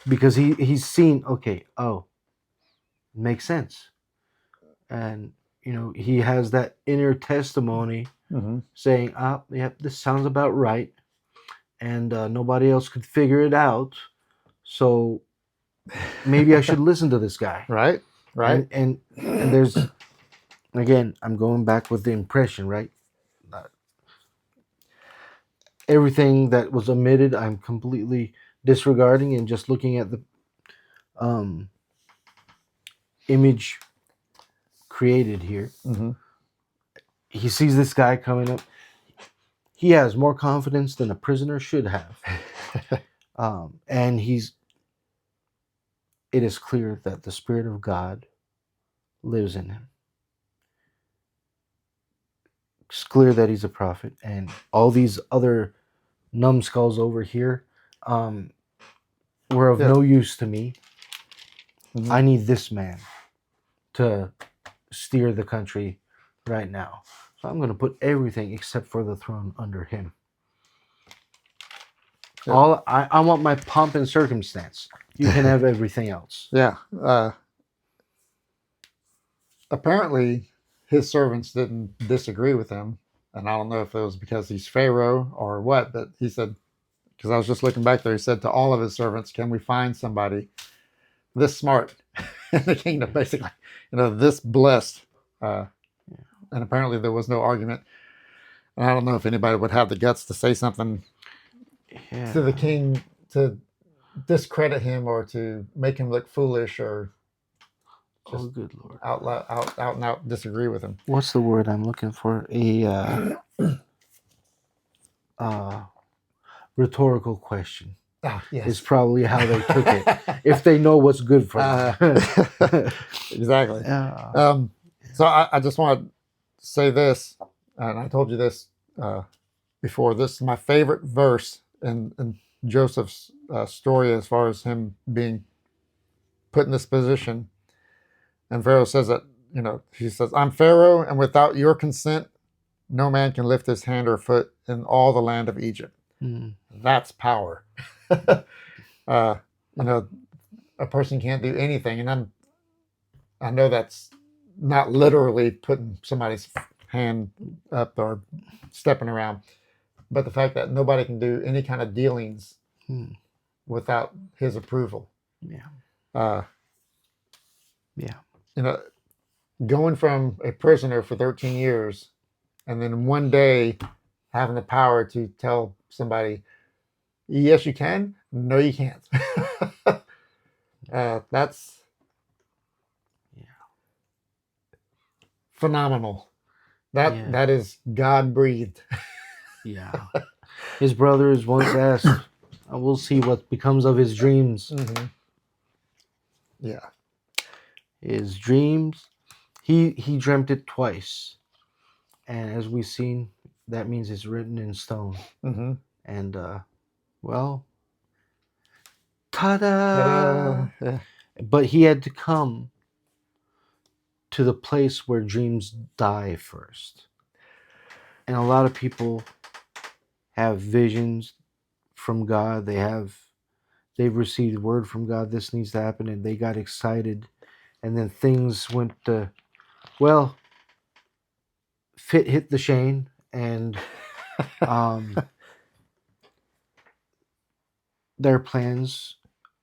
Because he's seen. Okay, oh, makes sense, and he has that inner testimony Mm-hmm. saying, "Ah, yep, this sounds about right," and nobody else could figure it out. So maybe I should listen to this guy. Right. Right. And there's, again, I'm going back with the impression, right? Uh, Everything that was omitted, I'm completely disregarding and just looking at the um, image created here. Mm-hmm. He sees this guy coming up. He has more confidence than a prisoner should have, and it is clear that the Spirit of God lives in him. It's clear that he's a prophet, and all these other numbskulls over here um, were of Yeah. no use to me. Mm-hmm. I need this man to steer the country right now. So I'm going to put everything except for the throne under him. Yeah. All I want my pomp and circumstance. You can have everything else. Yeah. Apparently, his servants didn't disagree with him, and I don't know if it was because he's Pharaoh or what, but he said, because I was just looking back there, he said to all of his servants, "Can we find somebody this smart in the kingdom?" Basically, this blessed. And apparently, there was no argument. And I don't know if anybody would have the guts to say something to the Yeah. king to discredit him or to make him look foolish or Oh, just good Lord. out and out disagree with him. What's the word I'm looking for? Uh, rhetorical question Yes. is probably how they took it. If they know what's good for them. Exactly. Yeah. So I just want to say this, and I told you this before. This is my favorite verse in Joseph's story as far as him being put in this position. And Pharaoh says that, he says, I'm Pharaoh, and without your consent, no man can lift his hand or foot in all the land of Egypt. Mm. That's power. You know, a person can't do anything. And I know that's not literally putting somebody's hand up or stepping around, but the fact that nobody can do any kind of dealings Mm. without his approval. Yeah. Uh, Yeah. you know, going from a prisoner for 13 years and then one day having the power to tell somebody, yes, you can, no, you can't. That's Yeah. phenomenal. Yeah. That is God breathed. Yeah. His brothers once asked, we'll see what becomes of his dreams. Mm-hmm. Yeah. His dreams, he dreamt it twice. And as we've seen, that means it's written in stone. Mm-hmm. And, well, ta-da! Ta-da! Yeah. But he had to come to the place where dreams die first. And a lot of people have visions from God. They've received word from God, this needs to happen, and they got excited. And then things went well, fit hit the Shane, and their plans,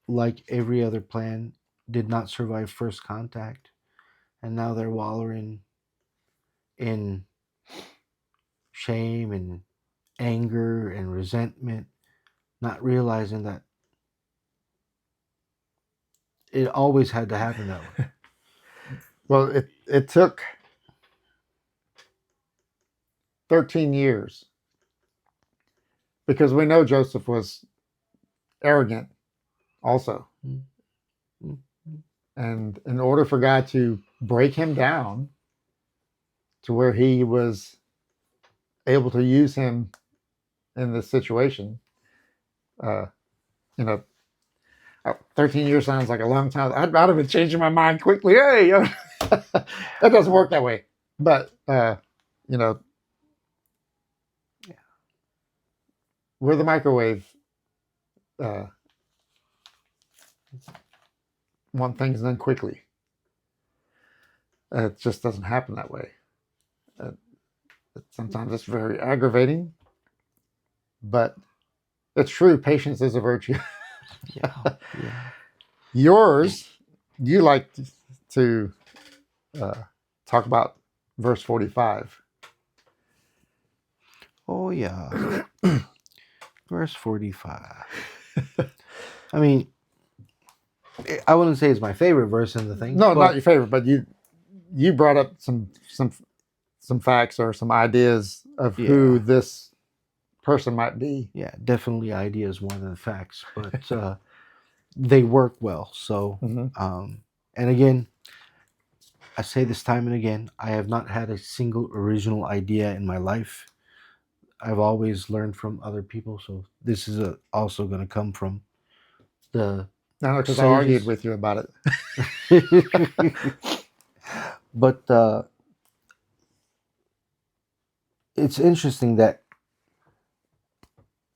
like every other plan, did not survive first contact. And now they're wallowing in shame and anger and resentment, not realizing that it always had to happen that way. Well, it took 13 years because we know Joseph was arrogant also. Mm-hmm. And in order for God to break him down to where he was able to use him in this situation, uh, you know, 13 years sounds like a long time. I'd have been changing my mind quickly. Hey, that doesn't work that way. But, you know, Yeah. we're the microwave. Want things done quickly. It just doesn't happen that way. Sometimes it's very aggravating, but it's true. Patience is a virtue. Yeah. Yeah. Yours, you like to talk about verse 45. Oh, yeah. Verse 45. I mean, I wouldn't say it's my favorite verse in the thing. No, but not your favorite, but you brought up some facts or some ideas of who this person might be. Yeah, definitely ideas more than facts, but they work well. So, Mm-hmm. and again, I say this time and again, I have not had a single original idea in my life. I've always learned from other people, so this is also going to come from the I know because I argued with you about it. But it's interesting that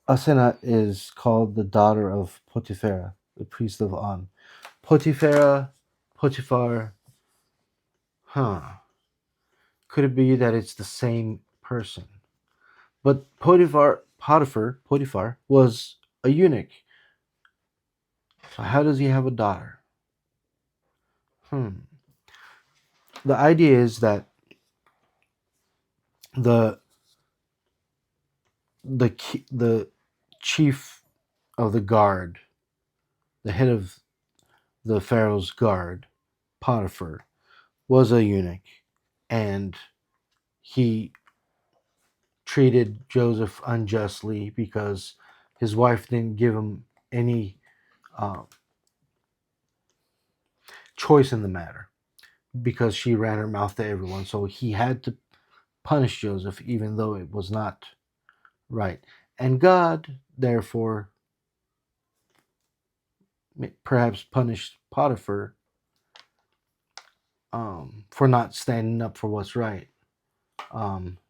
Asenath is called the daughter of Potiphar, the priest of On. Potiphar, huh? Could it be that it's the same person? But Potiphar was a eunuch. So how does he have a daughter? The idea is that the the chief of the guard, the head of the Pharaoh's guard, Potiphar, was a eunuch, and he treated Joseph unjustly because his wife didn't give him any uh, choice in the matter because she ran her mouth to everyone. So he had to punish Joseph, even though it was not right. And God, therefore, perhaps punished Potiphar for not standing up for what's right,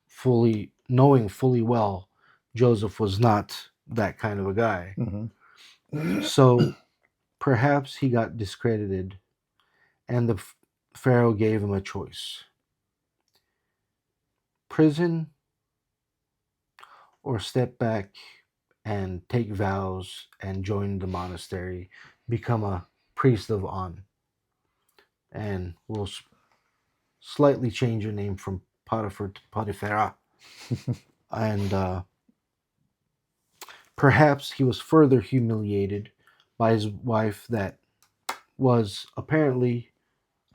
fully knowing fully well Joseph was not that kind of a guy. Mm-hmm. So perhaps he got discredited, and the Pharaoh gave him a choice: prison or step back and take vows and join the monastery, become a priest of On, and we'll slightly change your name from Potiphar to Potiphera. And perhaps he was further humiliated by his wife that was apparently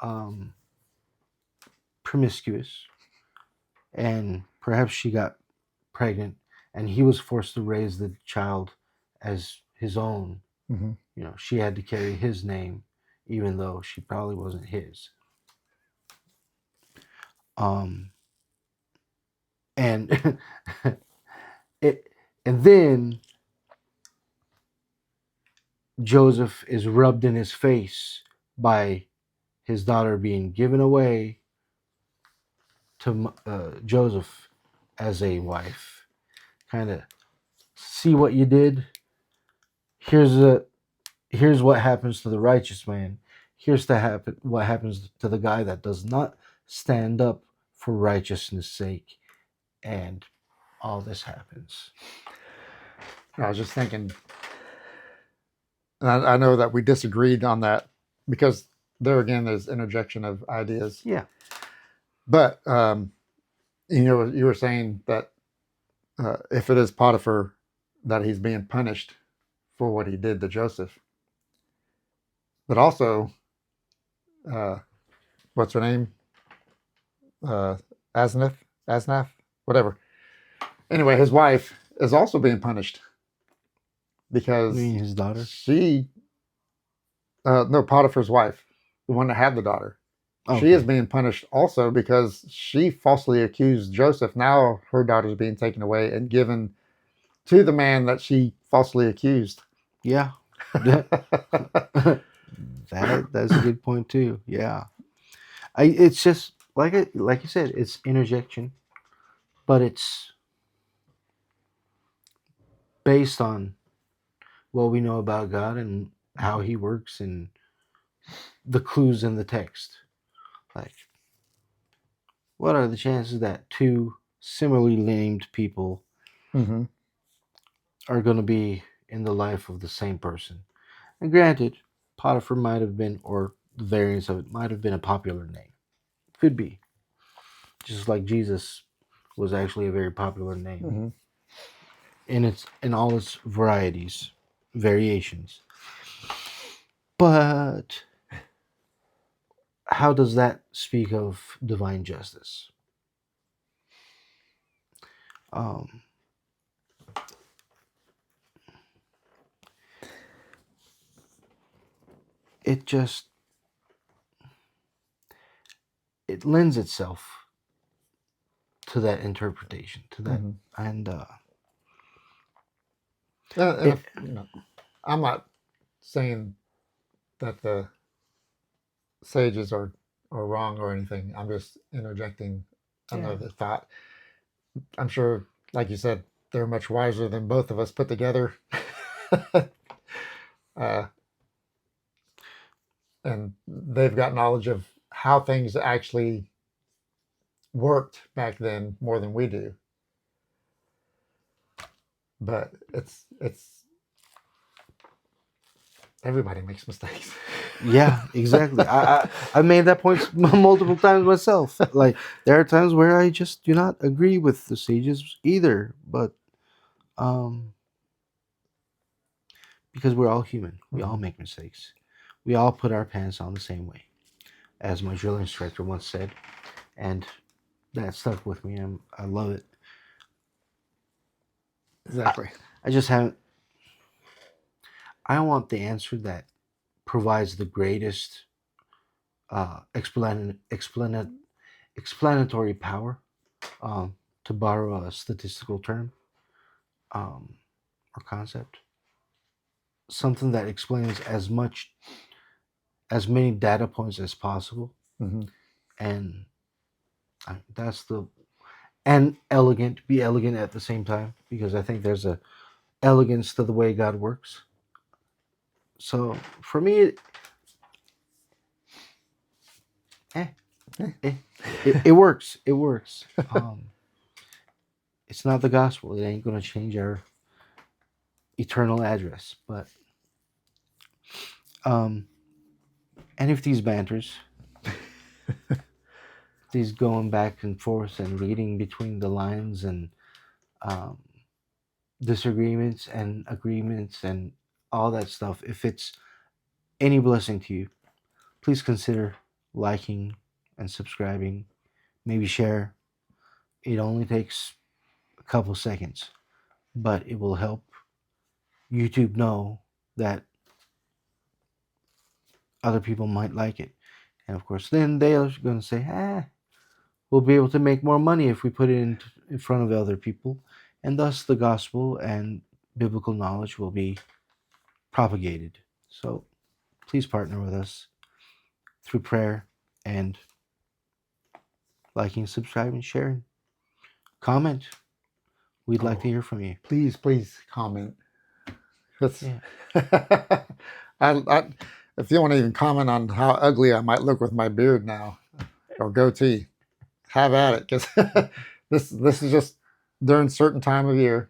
um, promiscuous, and perhaps she got pregnant, and he was forced to raise the child as his own. Mm-hmm. She had to carry his name, even though she probably wasn't his. Um, and it, and then Joseph is rubbed in his face by his daughter being given away to Joseph as a wife. Kind of see what you did. Here's what happens to the righteous man. Here's what happens to the guy that does not stand up for righteousness' sake, and all this happens. I was just thinking, and I know that we disagreed on that because there again, there's interjection of ideas. Yeah. But you were saying that if it is Potiphar, that he's being punished for what he did to Joseph. But also, what's her name? Asnath, whatever. Anyway, his wife is also being punished because You mean his daughter? she, no, Potiphar's wife, the one that had the daughter. Okay. She is being punished also because she falsely accused Joseph. Now her daughter's being taken away and given to the man that she falsely accused. Yeah. That's a good point too. Yeah. It's just like you said, it's interjection, but it's based on what we know about God and how He works and the clues in the text. Like, what are the chances that two similarly named people Mm-hmm. are going to be in the life of the same person? And granted, Potiphar might have been, or the variants of it might have been a popular name. Could be. Just like Jesus was actually a very popular name in all its variations. But how does that speak of divine justice? Um, it just it lends itself to that interpretation, to that, and I'm not saying that the sages are wrong or anything. I'm just interjecting another thought. I'm sure, like you said, they're much wiser than both of us put together. And they've got knowledge of how things actually worked back then more than we do. But it's everybody makes mistakes. Yeah, exactly. I made that point multiple times myself. Like, there are times where I just do not agree with the sages either, but Um, because we're all human. We all make mistakes. We all put our pants on the same way, as my drill instructor once said, and that stuck with me. I love it. Exactly. I just haven't. I want the answer that provides the greatest explanatory power, to borrow a statistical term, um, or concept. Something that explains as many data points as possible, Hmm. and that's the and elegant. Be elegant at the same time, because I think there's a elegance to the way God works. So for me, eh, eh, it works. It works. It's not the gospel. It ain't gonna change our eternal address. But um, and if these banters, these going back and forth and reading between the lines and um, disagreements and agreements and all that stuff, if it's any blessing to you, please consider liking and subscribing. Maybe share. It only takes a couple seconds, but it will help YouTube know that other people might like it. And of course, then they are going to say, we'll be able to make more money if we put it in front of other people. And thus, the gospel and biblical knowledge will be propagated. So please partner with us through prayer and liking, subscribing, sharing. Comment. We'd like to hear from you. Please comment. That's, Yeah. I, if you want to even comment on how ugly I might look with my beard now or goatee, have at it. Because this is just during certain time of year,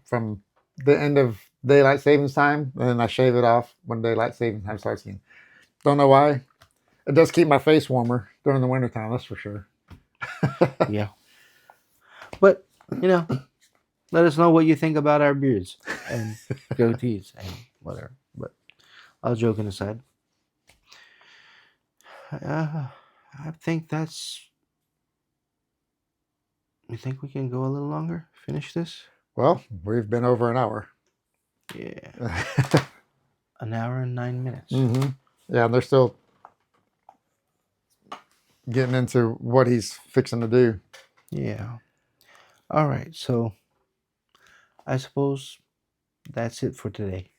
from the end of daylight savings time, and then I shave it off when daylight savings time starts again. Don't know why. It does keep my face warmer during the wintertime, that's for sure. Yeah. But, let us know what you think about our beards and goatees and whatever. But all joking aside, I think that's. You think we can go a little longer? Finish this? Well, we've been over an hour. Yeah. An hour and 9 minutes. Mm-hmm. Yeah, and they're still getting into what he's fixing to do. Yeah. All right. So I suppose that's it for today.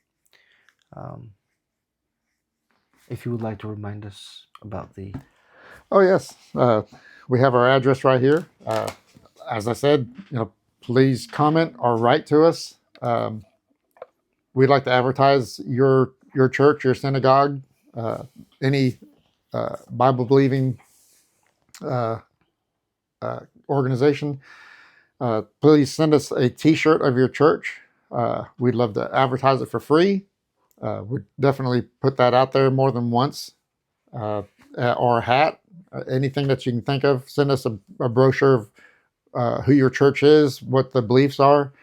If you would like to remind us about the. Oh yes, we have our address right here. As I said, please comment or write to us. We'd like to advertise your church, your synagogue, any Bible believing uh, organization. Please send us a T-shirt of your church. We'd love to advertise it for free. We'd definitely put that out there more than once, or a hat, anything that you can think of. Send us a brochure of who your church is, what the beliefs are,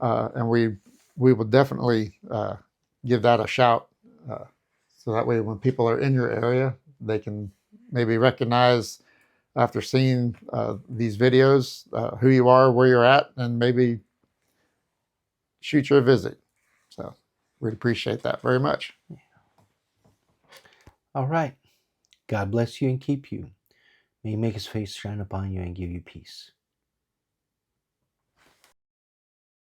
and we will definitely give that a shout. So that way, when people are in your area, they can maybe recognize after seeing these videos who you are, where you're at, and maybe shoot you a visit. So we'd appreciate that very much. All right. God bless you and keep you. May he make his face shine upon you and give you peace.